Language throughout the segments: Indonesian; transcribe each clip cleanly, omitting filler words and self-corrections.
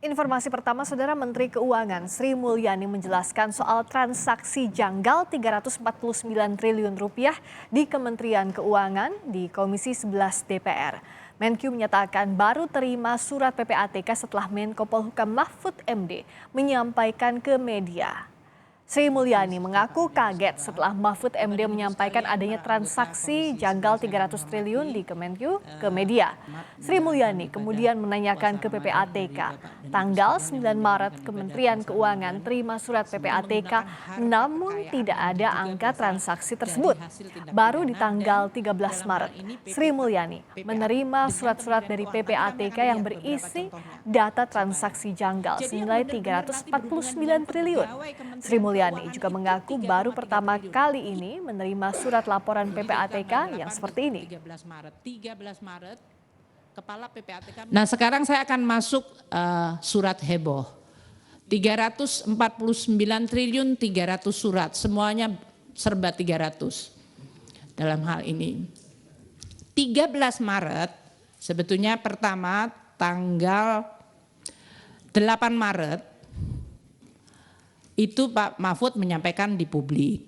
Informasi pertama, Saudara. Menteri Keuangan Sri Mulyani menjelaskan soal transaksi janggal Rp349 triliun di Kementerian Keuangan di Komisi 11 DPR. Menkyu menyatakan baru terima surat PPATK setelah Menko Polhukam Mahfud MD menyampaikan ke media. Sri Mulyani mengaku kaget setelah Mahfud MD menyampaikan adanya transaksi janggal 300 triliun di Kemenkyu ke media. Sri Mulyani kemudian menanyakan ke PPATK. Tanggal 9 Maret Kementerian Keuangan terima surat PPATK namun tidak ada angka transaksi tersebut. Baru di tanggal 13 Maret, Sri Mulyani menerima surat-surat dari PPATK yang berisi data transaksi janggal senilai 349 triliun. Sri Mulyani juga mengaku baru pertama kali ini menerima surat laporan PPATK yang seperti ini. Nah, sekarang saya akan masuk surat heboh. 349 triliun 300 surat, semuanya serba 300 dalam hal ini. 13 Maret sebetulnya pertama tanggal 8 Maret itu Pak Mahfud menyampaikan di publik.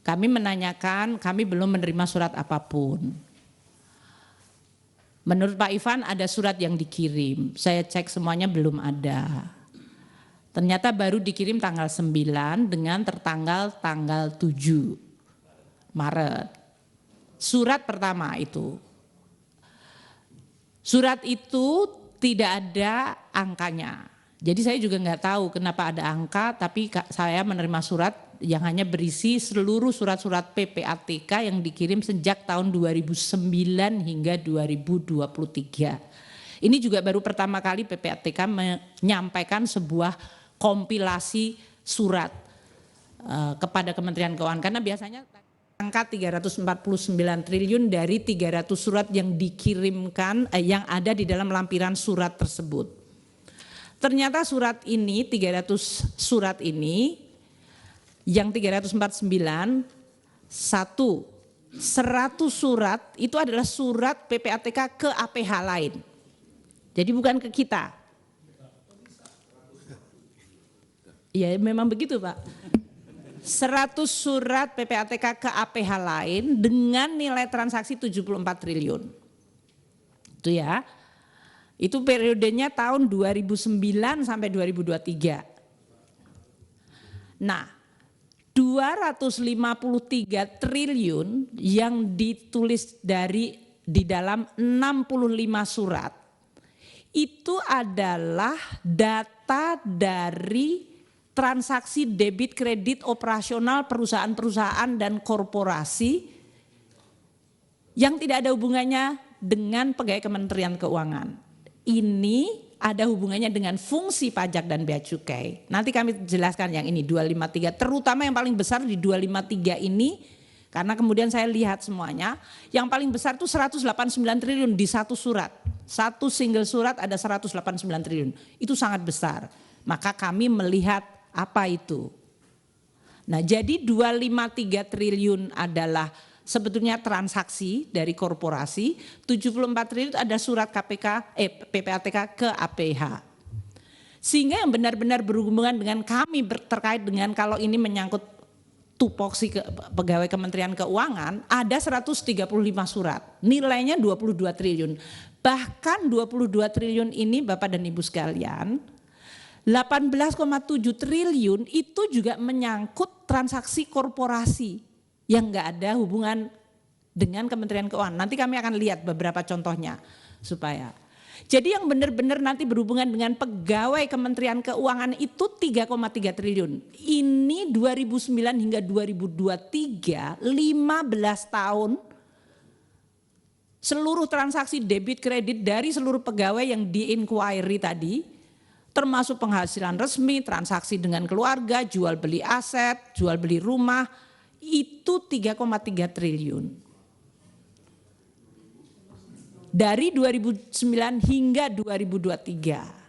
Kami menanyakan, kami belum menerima surat apapun. Menurut Pak Ivan ada surat yang dikirim, saya cek semuanya belum ada. Ternyata baru dikirim tanggal 9 dengan tertanggal tanggal 7 Maret. Surat pertama itu. Surat itu tidak ada angkanya. Jadi saya juga nggak tahu kenapa ada angka, tapi saya menerima surat yang hanya berisi seluruh surat-surat PPATK yang dikirim sejak tahun 2009 hingga 2023. Ini juga baru pertama kali PPATK menyampaikan sebuah kompilasi surat kepada Kementerian Keuangan. Karena biasanya angka 349 triliun dari 300 surat yang dikirimkan, yang ada di dalam lampiran surat tersebut. Ternyata surat ini, 300 surat ini, yang 349, 100 surat itu adalah surat PPATK ke APH lain. Jadi bukan ke kita. Ya memang begitu Pak. 100 surat PPATK ke APH lain dengan nilai transaksi 74 triliun. Itu ya. Itu periodenya tahun 2009 sampai 2023. Nah, 253 triliun yang ditulis di dalam 65 surat itu adalah data dari transaksi debit kredit operasional perusahaan-perusahaan dan korporasi yang tidak ada hubungannya dengan pegawai Kementerian Keuangan. Ini ada hubungannya dengan fungsi pajak dan bea cukai. Nanti kami jelaskan yang ini 253, terutama yang paling besar di 253 ini, karena kemudian saya lihat semuanya, yang paling besar itu 189 triliun di satu surat. Satu single surat ada 189 triliun, itu sangat besar. Maka kami melihat apa itu. Nah jadi 253 triliun adalah sebetulnya transaksi dari korporasi, 74 triliun ada surat PPATK ke APH. Sehingga yang benar-benar berhubungan dengan kami terkait dengan kalau ini menyangkut tupoksi pegawai Kementerian Keuangan ada 135 surat, nilainya 22 triliun. Bahkan 22 triliun ini Bapak dan Ibu sekalian, 18,7 triliun itu juga menyangkut transaksi korporasi yang enggak ada hubungan dengan Kementerian Keuangan. Nanti kami akan lihat beberapa contohnya supaya. Jadi yang benar-benar nanti berhubungan dengan pegawai Kementerian Keuangan itu 3,3 triliun. Ini 2009 hingga 2023, 15 tahun seluruh transaksi debit kredit dari seluruh pegawai yang di-inquiry tadi, termasuk penghasilan resmi, transaksi dengan keluarga, jual beli aset, jual beli rumah, itu 3,3 triliun. Dari 2009 hingga 2023.